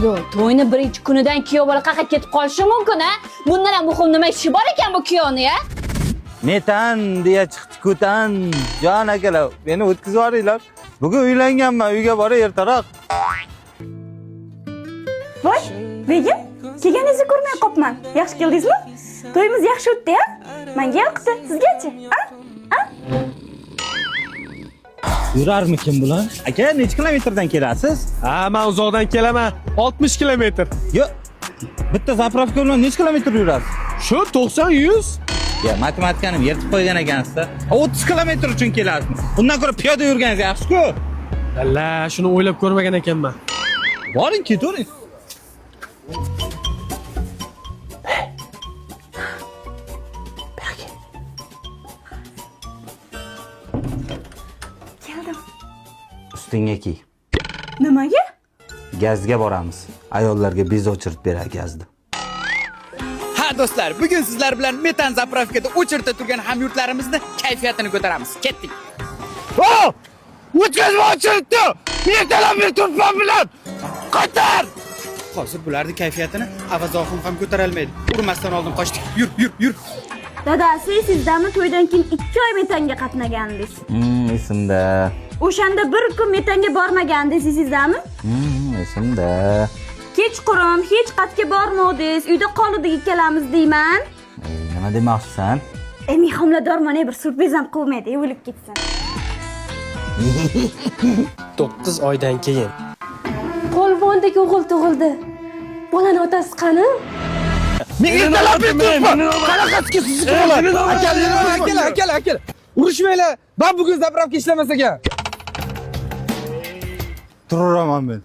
Yo, to'yni birinchi kunidan kuyov bola qaqib ketib qolishi mumkin, ha? Bundan ham muhim nima ishi bor ekan bu kuyovni, ha? Metan deya chiqdi ko'tan. Jon akalar, meni o'tkazib yuboringlar. Bugun uylanganman, uyga boray ertaroq. Voy, begim, kelganingizni ko'rmay qopman. Yaxshi keldingizmi? To'yimiz yaxshi o'tdi-ya? Menga yoqdi, sizgachi? Ha? Yurarmikin bular? Aka, necha kilometrdan kelasiz? Ha, men uzoqdan kelaman. 60 kilometr. Yo'q. Bitta zapravka bilan necha kilometr yurasiz? Shu 90-100. Ya, matematikani yirtib qo'ygan ekansiz-da. 30 kilometr uchun kelasizmi? Undan ko'ra piyoda yurganingiz yaxshi-ku. Alla, shuni o'ylab ko'rmagan ekanman. Boring, ketavering. Keldim. Ustingga kiy. Nimaga? Gazga boramiz. Ayollarga bez o'chirib berar gazni. Ha do'stlar, bugun sizlar bilan metan zapravkada o'chirta turgan hamyurtlarimizni kayfiyatini ko'taramiz. Ketdik. Oh! O'tkazma o'chiribdi! Metan turpan bilan! Qatar! Hozir bularning kayfiyatini avazoxon ham ko'tara olmaydi. Urmasdan oldin qochdik. Yur, yur, yur. Dadasi, sizdami to'ydan keyin 2 oy metanga qatnagandingiz? Esimda. O'shanda bir kun metanga bormagandingiz, sizdami? Esimda. Kechqurun hech qatga bormadingiz, uyda qoldik ikkalamiz deyman. Nima demoqchisan? Men homiladorman, bir surpriz ham qilmaydi, o'lib ketsin. 9 oydan keyin. Polvondek o'g'il tug'ildi. Bolani otasi qani? Menga talab etibman. Qanaqasiga sizni qilaman? Akalar. Urushmanglar. Ben bugun zapravka ishlamas ekan. Turaman men.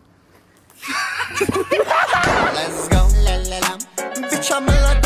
Let's go, la la la. Bitch, I'm a